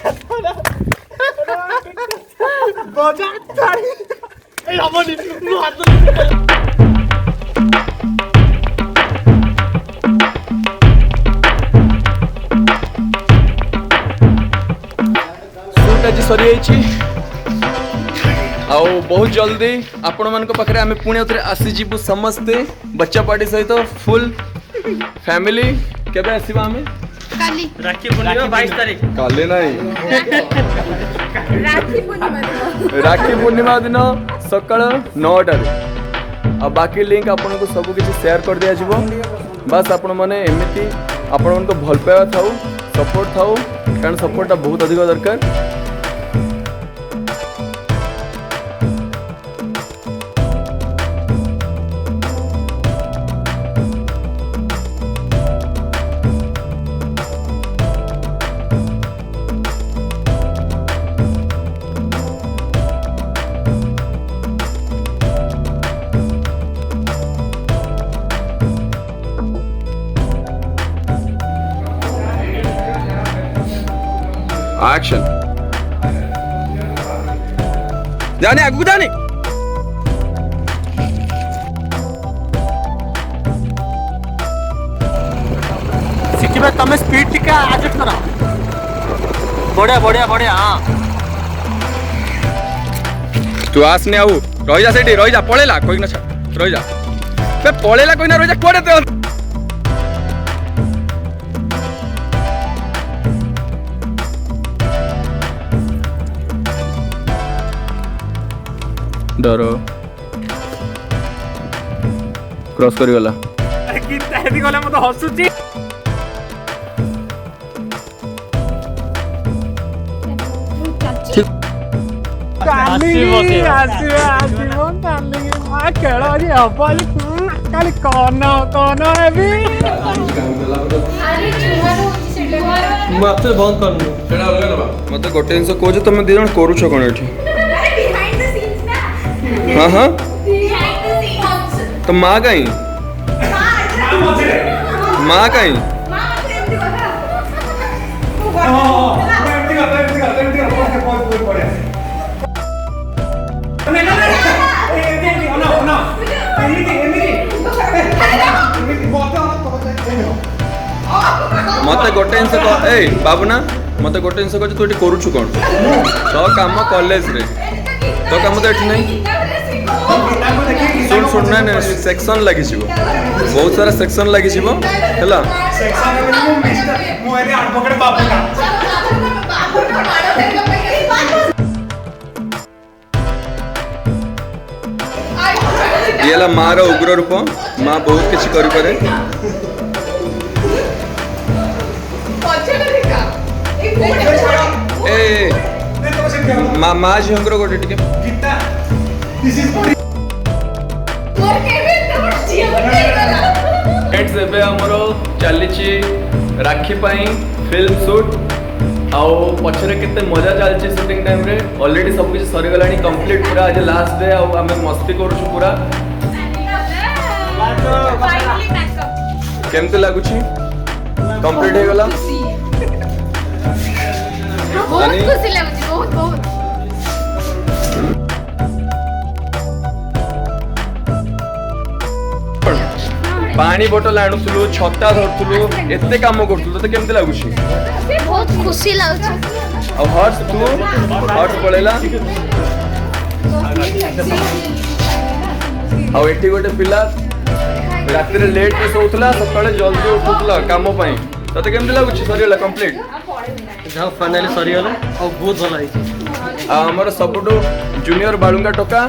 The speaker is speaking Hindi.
आज सरी आओ बहुत जल्दी आपण मान पाखे आम पुणी थे आसीजु समस्ते बच्चा पार्टी सहित फुल फैमिली केबे आसीबा हमें काली राखी पूर्णिमा 22 तारीख काले नहीं राखी पूर्णिमा दिन सकाळ 9टा आ बाकी लिंक आपन को सब किसी शेयर कर दिया जिवो बस आपण माने एमिति आपण मन को भल पावा थाउ सपोर्ट थाउ कारण सपोर्टटा बहुत अधिक दरकार। एक्शन जाने आगू जाने शिखिबा तमे स्पीड टिका एडजस्ट करा बढ़िया बढ़िया बढ़िया हां तू आसने आउ रही जा सेठी रही जा पळेला कोई न रही जा बे पळेला कोई न रही जा कोडे ते डरो क्रॉस करी गला अरे कि तादी गला मत हसुची काली आसी मन काली मा खेल आज हबाली काली कोन कोन हेबी अरे छुआ होची सेटे मत बंद करनु सेडा अलग लबा मते गोटे जिंस कोज तुम दी जण करूछ कोन एठी बिहाइंड द सीन्स ना हां हां बिहाइंड द सीन्स तो मां कहीं मां कहीं मां एमती मते गोटे जिंस ए बाबूना मते गोटे जिंस कोज तू एठी करूछ कोन तो काम कॉलेज रे तो काम तो एठी नहीं सुन सुन ना सेक्शन लगी छिबो बहुत सारा सेक्शन लगी छिबो हैला सेक्शन में मु मिस्टर मु एरे एडवोकेट बाबू का ये माँ रो उग्र रूप माँ बहुत किसी करी पारे ए माँ माँ झंगर गोटे टिके गीता दिस इज फॉर फ्रेंड्स एबे हमरो चलीची राखी पाई फिल्म शूट आओ पछरे केते मजा चलची शूटिंग टाइम रे ऑलरेडी सब कुछ सरी गलानी कंप्लीट पूरा आज लास्ट डे आ हमें मस्ती करू पूरा केमते लागुची कंप्लीट हे गला बहुत खुशी लाଗୁଛି बहुत बहुत पानी बोतल आणुथुलु छत्ता धरथुलु एते काम करथुलु तो केमते लागुची बहुत खुशी लाଗୁଛି अब हर्ष तू हर्ष पळेला आ एठी गोटे पिला रात रे लेट रे सोउथला सकाळे जल्दी उठुथला काम पई तते केमते लागुची सरीला कंप्लीट जाओ फाइनली सरी गला और बहुत भला है आ हमर सबटू जूनियर बाळुंगा टोका